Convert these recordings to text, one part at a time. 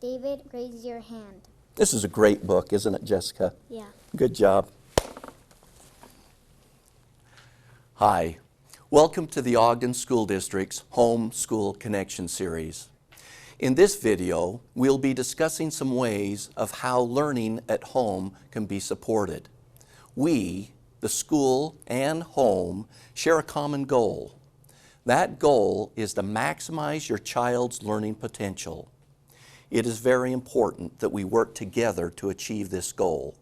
David, raise your hand. This is a great book, isn't it, Jessica? Yeah. Good job. Hi. Welcome to the Ogden School District's Home School Connection series. In this video, we'll be discussing some ways of how learning at home can be supported. We, the school and home, share a common goal. That goal is to maximize your child's learning potential. It is very important that we work together to achieve this goal.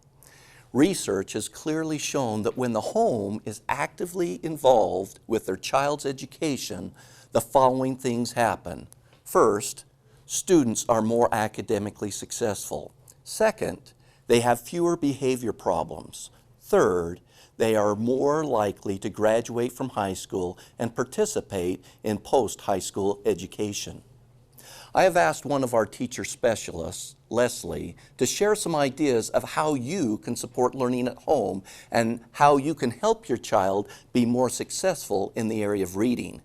Research has clearly shown that when the home is actively involved with their child's education, the following things happen. First, students are more academically successful. Second, they have fewer behavior problems. Third, they are more likely to graduate from high school and participate in post-high school education. I have asked one of our teacher specialists, Leslie, to share some ideas of how you can support learning at home and how you can help your child be more successful in the area of reading.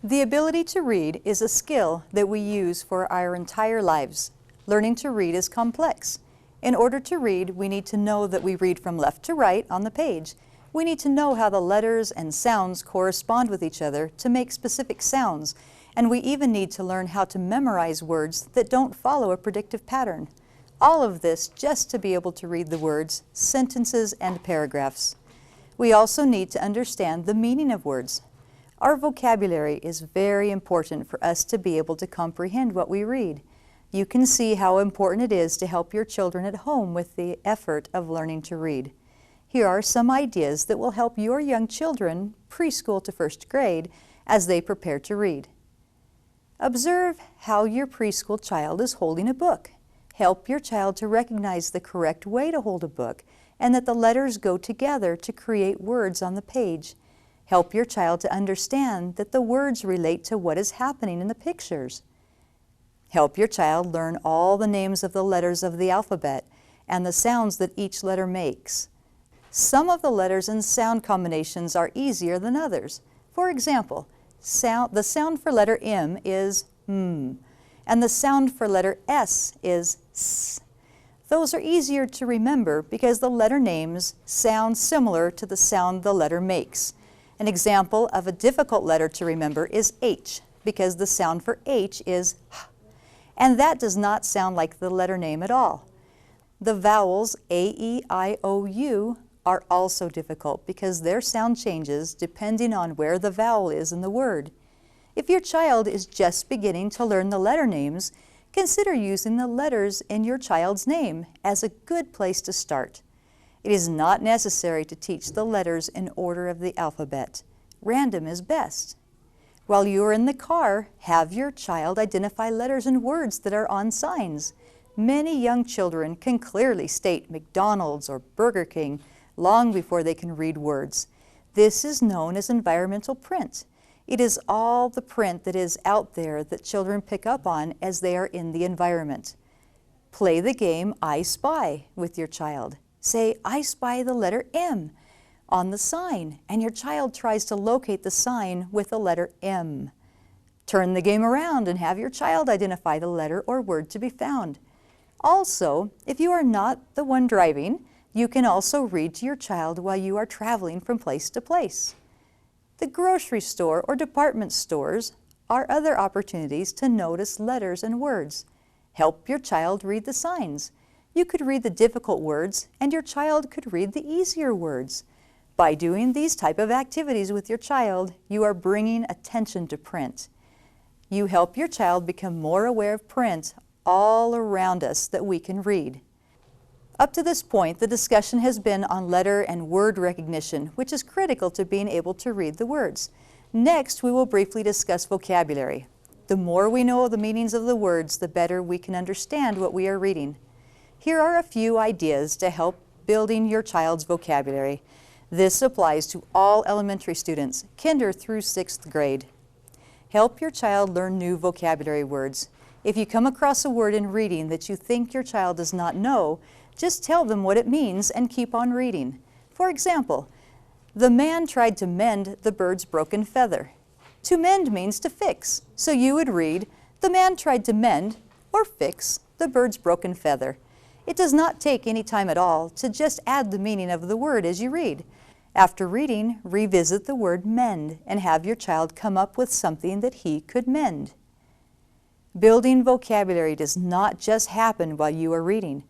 The ability to read is a skill that we use for our entire lives. Learning to read is complex. In order to read, we need to know that we read from left to right on the page. We need to know how the letters and sounds correspond with each other to make specific sounds. And we even need to learn how to memorize words that don't follow a predictive pattern. All of this just to be able to read the words, sentences, and paragraphs. We also need to understand the meaning of words. Our vocabulary is very important for us to be able to comprehend what we read. You can see how important it is to help your children at home with the effort of learning to read. Here are some ideas that will help your young children, preschool to first grade, as they prepare to read. Observe how your preschool child is holding a book. Help your child to recognize the correct way to hold a book and that the letters go together to create words on the page. Help your child to understand that the words relate to what is happening in the pictures. Help your child learn all the names of the letters of the alphabet and the sounds that each letter makes. Some of the letters and sound combinations are easier than others. For example, the sound for letter M is M, and the sound for letter S is S. Those are easier to remember because the letter names sound similar to the sound the letter makes. An example of a difficult letter to remember is H, because the sound for H is H, and that does not sound like the letter name at all. The vowels A, E, I, O, U are also difficult because their sound changes depending on where the vowel is in the word. If your child is just beginning to learn the letter names, consider using the letters in your child's name as a good place to start. It is not necessary to teach the letters in order of the alphabet. Random is best. While you are in the car, have your child identify letters and words that are on signs. Many young children can clearly state McDonald's or Burger King long before they can read words. This is known as environmental print. It is all the print that is out there that children pick up on as they are in the environment. Play the game I Spy with your child. Say, I spy the letter M on the sign, and your child tries to locate the sign with the letter M. Turn the game around and have your child identify the letter or word to be found. Also, if you are not the one driving, you can also read to your child while you are traveling from place to place. The grocery store or department stores are other opportunities to notice letters and words. Help your child read the signs. You could read the difficult words and your child could read the easier words. By doing these type of activities with your child, you are bringing attention to print. You help your child become more aware of print all around us that we can read. Up to this point, the discussion has been on letter and word recognition, which is critical to being able to read the words. Next, we will briefly discuss vocabulary. The more we know the meanings of the words, the better we can understand what we are reading. Here are a few ideas to help building your child's vocabulary. This applies to all elementary students, kinder through 6th grade. Help your child learn new vocabulary words. If you come across a word in reading that you think your child does not know, just tell them what it means and keep on reading. For example, the man tried to mend the bird's broken feather. To mend means to fix, so you would read, The man tried to mend or fix the bird's broken feather. It does not take any time at all to just add the meaning of the word as you read. After reading, revisit the word mend and have your child come up with something that he could mend. Building vocabulary does not just happen while you are reading.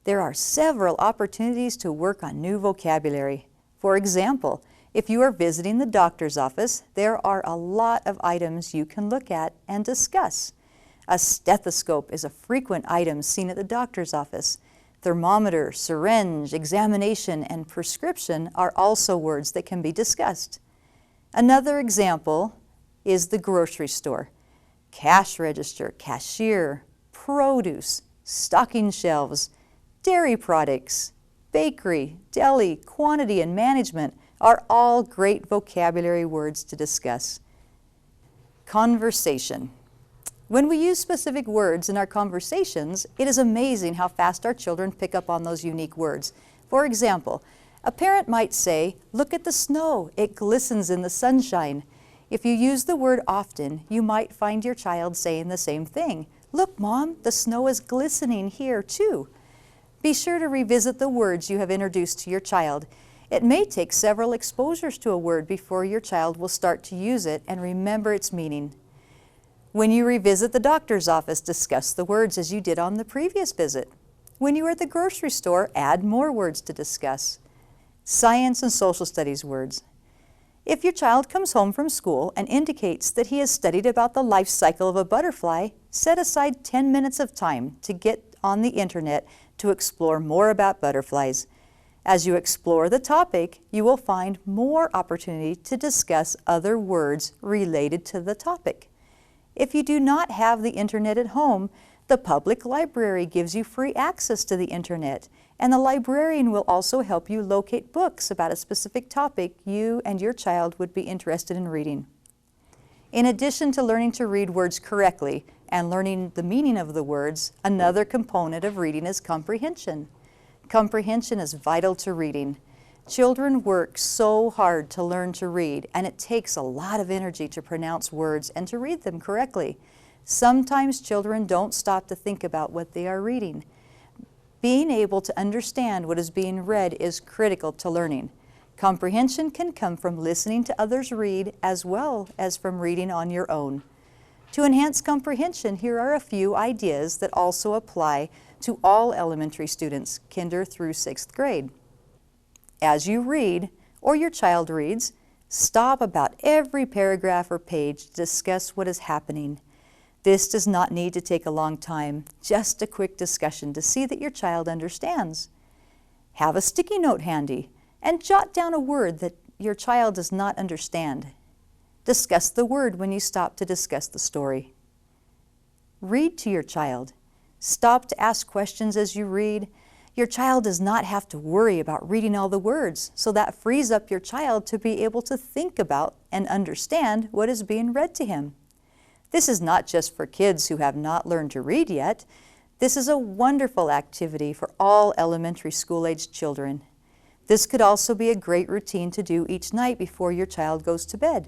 There are several opportunities to work on new vocabulary. For example, if you are visiting the doctor's office, there are a lot of items you can look at and discuss. A stethoscope is a frequent item seen at the doctor's office. Thermometer, syringe, examination, and prescription are also words that can be discussed. Another example is the grocery store. Cash register, cashier, produce, stocking shelves, dairy products, bakery, deli, quantity, and management are all great vocabulary words to discuss. Conversation. When we use specific words in our conversations, it is amazing how fast our children pick up on those unique words. For example, a parent might say, "Look at the snow, it glistens in the sunshine." If you use the word often, you might find your child saying the same thing. "Look, Mom, the snow is glistening here too." Be sure to revisit the words you have introduced to your child. It may take several exposures to a word before your child will start to use it and remember its meaning. When you revisit the doctor's office, discuss the words as you did on the previous visit. When you are at the grocery store, add more words to discuss. Science and social studies words. If your child comes home from school and indicates that he has studied about the life cycle of a butterfly, set aside 10 minutes of time to get on the internet to explore more about butterflies. As you explore the topic, you will find more opportunity to discuss other words related to the topic. If you do not have the internet at home, the public library gives you free access to the internet, and the librarian will also help you locate books about a specific topic you and your child would be interested in reading. In addition to learning to read words correctly and learning the meaning of the words, another component of reading is comprehension. Comprehension is vital to reading. Children work so hard to learn to read, and it takes a lot of energy to pronounce words and to read them correctly. Sometimes children don't stop to think about what they are reading. Being able to understand what is being read is critical to learning. Comprehension can come from listening to others read as well as from reading on your own. To enhance comprehension, here are a few ideas that also apply to all elementary students, kinder through 6th grade. As you read, or your child reads, stop about every paragraph or page to discuss what is happening. This does not need to take a long time, just a quick discussion to see that your child understands. Have a sticky note handy and jot down a word that your child does not understand. Discuss the word when you stop to discuss the story. Read to your child. Stop to ask questions as you read. Your child does not have to worry about reading all the words, so that frees up your child to be able to think about and understand what is being read to him. This is not just for kids who have not learned to read yet. This is a wonderful activity for all elementary school-aged children. This could also be a great routine to do each night before your child goes to bed.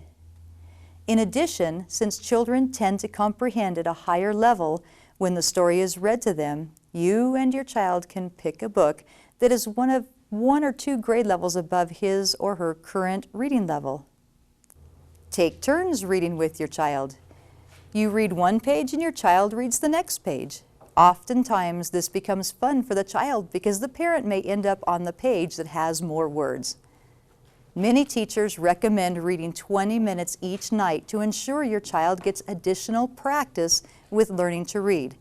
In addition, since children tend to comprehend at a higher level when the story is read to them, you and your child can pick a book that is one or two grade levels above his or her current reading level. Take turns reading with your child. You read one page and your child reads the next page. Oftentimes, this becomes fun for the child because the parent may end up on the page that has more words. Many teachers recommend reading 20 minutes each night to ensure your child gets additional practice with learning to read.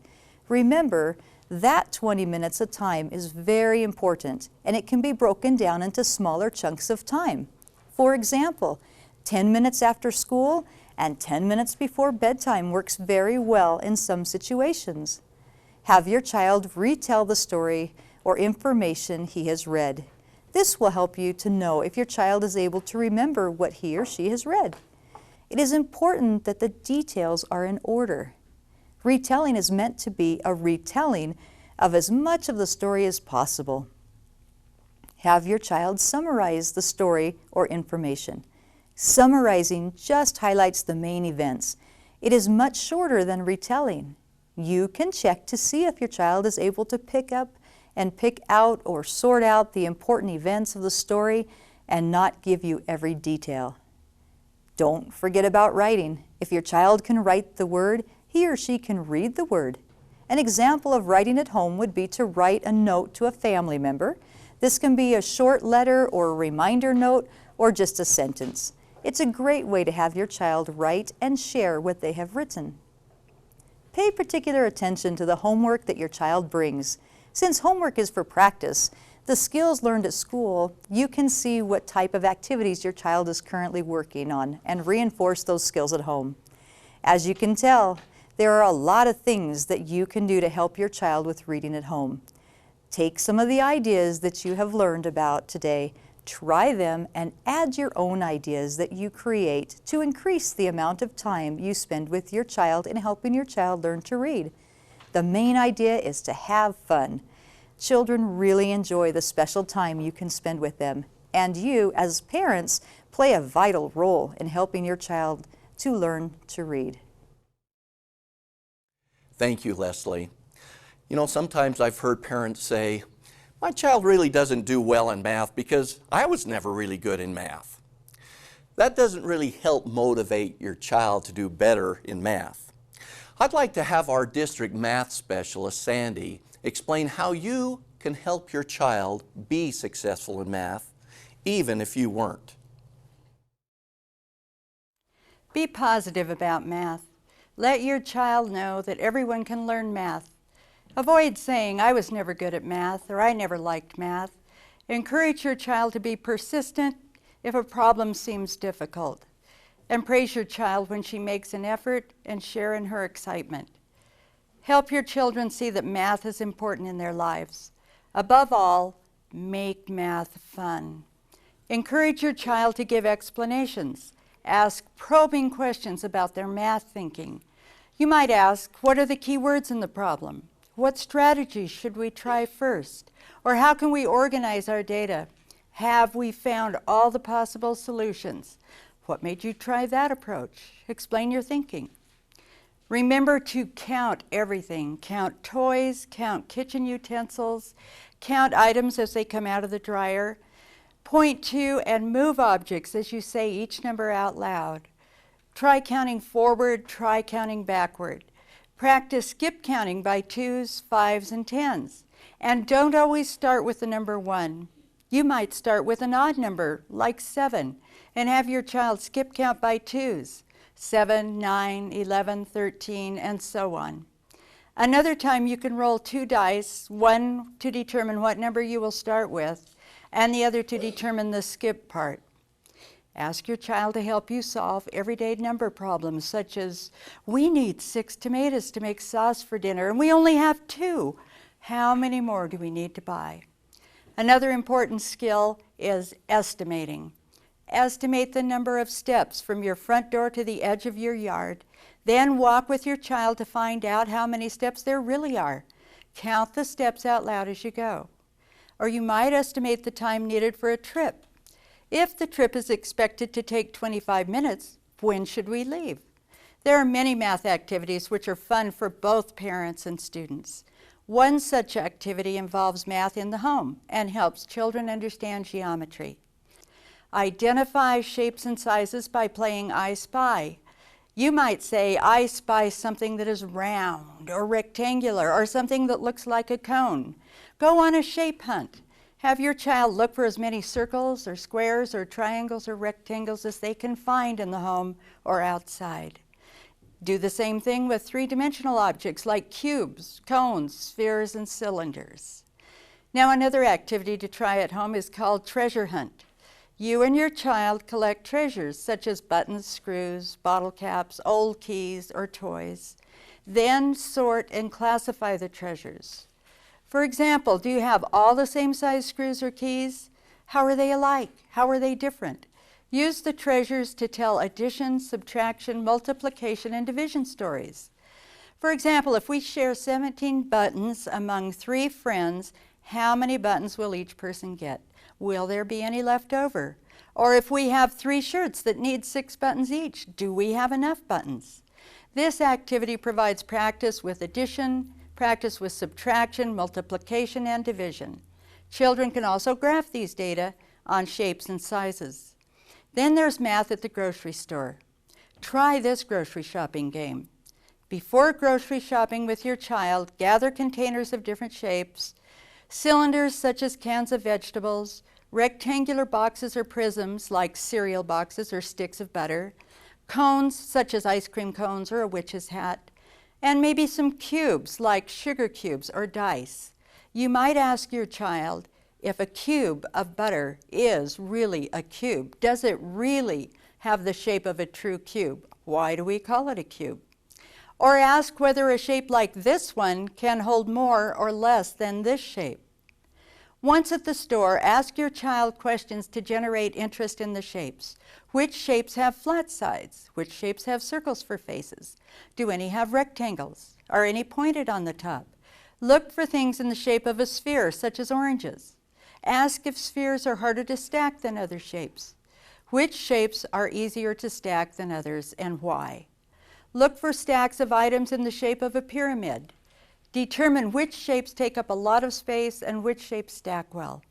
Remember, that 20 minutes of time is very important, and it can be broken down into smaller chunks of time. For example, 10 minutes after school and 10 minutes before bedtime works very well in some situations. Have your child retell the story or information he has read. This will help you to know if your child is able to remember what he or she has read. It is important that the details are in order. Retelling is meant to be a retelling of as much of the story as possible. Have your child summarize the story or information. Summarizing just highlights the main events. It is much shorter than retelling. You can check to see if your child is able to pick up and pick out or sort out the important events of the story and not give you every detail. Don't forget about writing. If your child can write the word, he or she can read the word. An example of writing at home would be to write a note to a family member. This can be a short letter or a reminder note or just a sentence. It's a great way to have your child write and share what they have written. Pay particular attention to the homework that your child brings. Since homework is for practice, the skills learned at school, you can see what type of activities your child is currently working on and reinforce those skills at home. As you can tell, there are a lot of things that you can do to help your child with reading at home. Take some of the ideas that you have learned about today, try them, and add your own ideas that you create to increase the amount of time you spend with your child in helping your child learn to read. The main idea is to have fun. Children really enjoy the special time you can spend with them, and you, as parents, play a vital role in helping your child to learn to read. Thank you, Leslie. You know, sometimes I've heard parents say, my child really doesn't do well in math because I was never really good in math. That doesn't really help motivate your child to do better in math. I'd like to have our district math specialist, Sandy, explain how you can help your child be successful in math, even if you weren't. Be positive about math. Let your child know that everyone can learn math. Avoid saying, I was never good at math, or I never liked math. Encourage your child to be persistent if a problem seems difficult. And praise your child when she makes an effort and share in her excitement. Help your children see that math is important in their lives. Above all, make math fun. Encourage your child to give explanations. Ask probing questions about their math thinking. You might ask, what are the key words in the problem? What strategies should we try first? Or how can we organize our data? Have we found all the possible solutions? What made you try that approach? Explain your thinking. Remember to count everything. Count toys, count kitchen utensils, count items as they come out of the dryer. Point to and move objects as you say each number out loud. Try counting forward, try counting backward. Practice skip counting by 2s, 5s, and 10s. And don't always start with the number 1. You might start with an odd number, like 7, and have your child skip count by 2s, 7, 9, 11, 13, and so on. Another time you can roll 2 dice, one to determine what number you will start with, and the other to determine the skip part. Ask your child to help you solve everyday number problems, such as, we need 6 tomatoes to make sauce for dinner, and we only have 2. How many more do we need to buy? Another important skill is estimating. Estimate the number of steps from your front door to the edge of your yard. Then walk with your child to find out how many steps there really are. Count the steps out loud as you go. Or you might estimate the time needed for a trip. If the trip is expected to take 25 minutes, when should we leave? There are many math activities which are fun for both parents and students. One such activity involves math in the home and helps children understand geometry. Identify shapes and sizes by playing I Spy. You might say, I spy something that is round or rectangular or something that looks like a cone. Go on a shape hunt. Have your child look for as many circles or squares or triangles or rectangles as they can find in the home or outside. Do the same thing with three-dimensional objects like cubes, cones, spheres, and cylinders. Now another activity to try at home is called treasure hunt. You and your child collect treasures such as buttons, screws, bottle caps, old keys, or toys. Then sort and classify the treasures. For example, do you have all the same size screws or keys? How are they alike? How are they different? Use the treasures to tell addition, subtraction, multiplication, and division stories. For example, if we share 17 buttons among 3 friends, how many buttons will each person get? Will there be any left over? Or if we have 3 shirts that need 6 buttons each, do we have enough buttons? This activity provides practice with addition, practice with subtraction, multiplication, and division. Children can also graph these data on shapes and sizes. Then there's math at the grocery store. Try this grocery shopping game. Before grocery shopping with your child, gather containers of different shapes, cylinders such as cans of vegetables, rectangular boxes or prisms like cereal boxes or sticks of butter, cones such as ice cream cones or a witch's hat, and maybe some cubes like sugar cubes or dice. You might ask your child if a cube of butter is really a cube. Does it really have the shape of a true cube? Why do we call it a cube? Or ask whether a shape like this one can hold more or less than this shape. Once at the store, ask your child questions to generate interest in the shapes. Which shapes have flat sides? Which shapes have circles for faces? Do any have rectangles? Are any pointed on the top? Look for things in the shape of a sphere, such as oranges. Ask if spheres are harder to stack than other shapes. Which shapes are easier to stack than others, and why? Look for stacks of items in the shape of a pyramid. Determine which shapes take up a lot of space and which shapes stack well.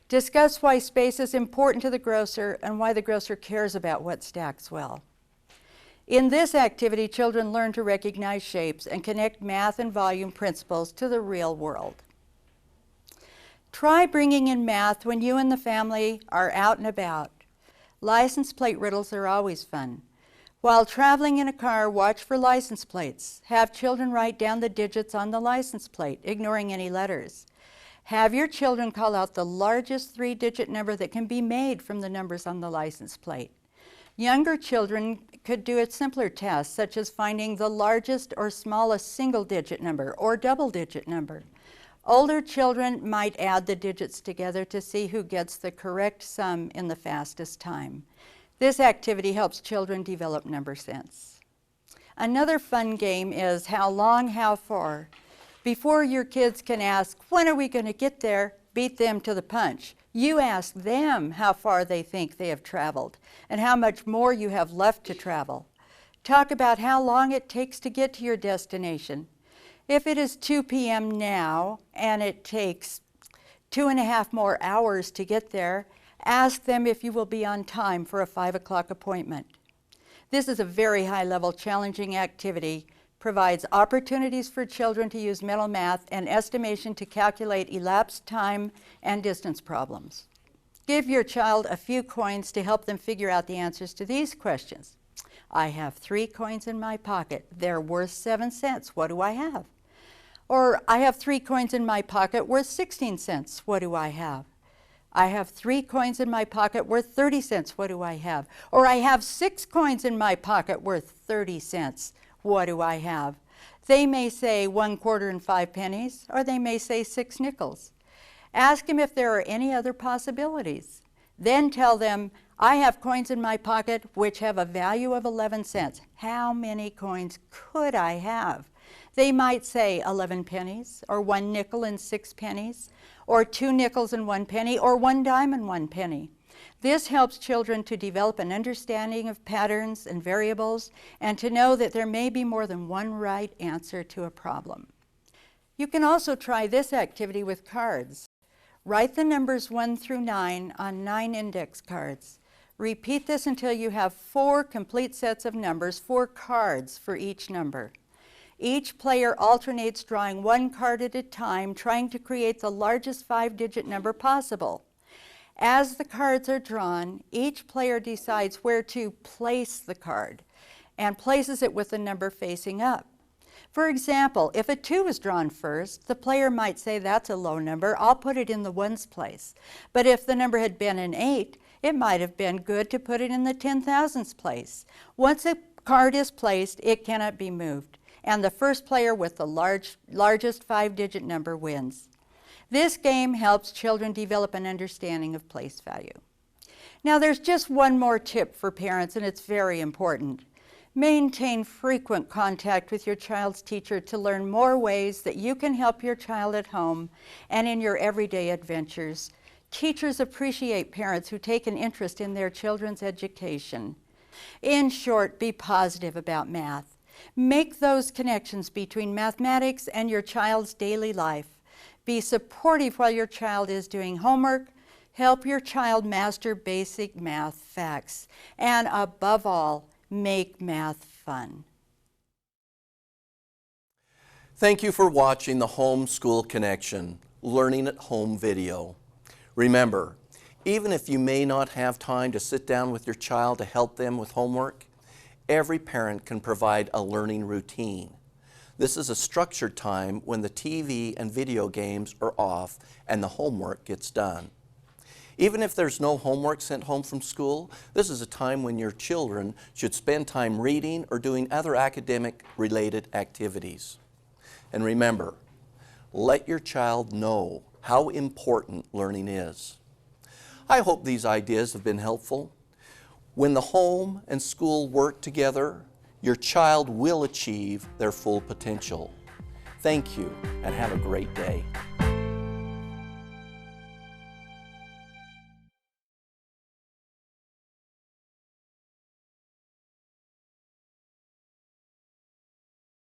Discuss why space is important to the grocer and why the grocer cares about what stacks well. In this activity, children learn to recognize shapes and connect math and volume principles to the real world. Try bringing in math when you and the family are out and about. License plate riddles are always fun. While traveling in a car, watch for license plates. Have children write down the digits on the license plate, ignoring any letters. Have your children call out the largest 3-digit number that can be made from the numbers on the license plate. Younger children could do a simpler task, such as finding the largest or smallest single-digit number or double-digit number. Older children might add the digits together to see who gets the correct sum in the fastest time. This activity helps children develop number sense. Another fun game is how long, how far. Before your kids can ask, when are we going to get there, beat them to the punch. You ask them how far they think they have traveled and how much more you have left to travel. Talk about how long it takes to get to your destination. If it is 2 p.m. now and it takes 2.5 more hours to get there, ask them if you will be on time for a 5 o'clock appointment. This is a very high-level, challenging activity, provides opportunities for children to use mental math and estimation to calculate elapsed time and distance problems. Give your child a few coins to help them figure out the answers to these questions. I have 3 coins in my pocket. They're worth 7 cents. What do I have? Or I have 3 coins in my pocket worth 16 cents. What do I have? I have 3 coins in my pocket worth 30 cents. What do I have? Or I have 6 coins in my pocket worth 30 cents. What do I have? They may say 1 quarter and 5 pennies, or they may say 6 nickels. Ask them if there are any other possibilities. Then tell them, I have coins in my pocket which have a value of 11 cents. How many coins could I have? They might say 11 pennies, or 1 nickel and 6 pennies, or 2 nickels and 1 penny, or 1 dime and 1 penny. This helps children to develop an understanding of patterns and variables and to know that there may be more than one right answer to a problem. You can also try this activity with cards. Write the numbers 1 through 9 on 9 index cards. Repeat this until you have 4 complete sets of numbers, 4 cards for each number. Each player alternates drawing 1 card at a time, trying to create the largest 5-digit number possible. As the cards are drawn, each player decides where to place the card and places it with the number facing up. For example, if a 2 is drawn first, the player might say, that's a low number, I'll put it in the ones place. But if the number had been an 8, it might have been good to put it in the 10,000s place. Once a card is placed, it cannot be moved, and the first player with the largest 5-digit number wins. This game helps children develop an understanding of place value. Now there's just one more tip for parents, and it's very important. Maintain frequent contact with your child's teacher to learn more ways that you can help your child at home and in your everyday adventures. Teachers appreciate parents who take an interest in their children's education. In short, be positive about math. Make those connections between mathematics and your child's daily life. Be supportive while your child is doing homework. Help your child master basic math facts. And above all, make math fun. Thank you for watching the Homeschool Connection Learning at Home video. Remember, even if you may not have time to sit down with your child to help them with homework, every parent can provide a learning routine. This is a structured time when the TV and video games are off and the homework gets done. Even if there's no homework sent home from school, this is a time when your children should spend time reading or doing other academic-related activities. And remember, let your child know how important learning is. I hope these ideas have been helpful. When the home and school work together, your child will achieve their full potential. Thank you and have a great day.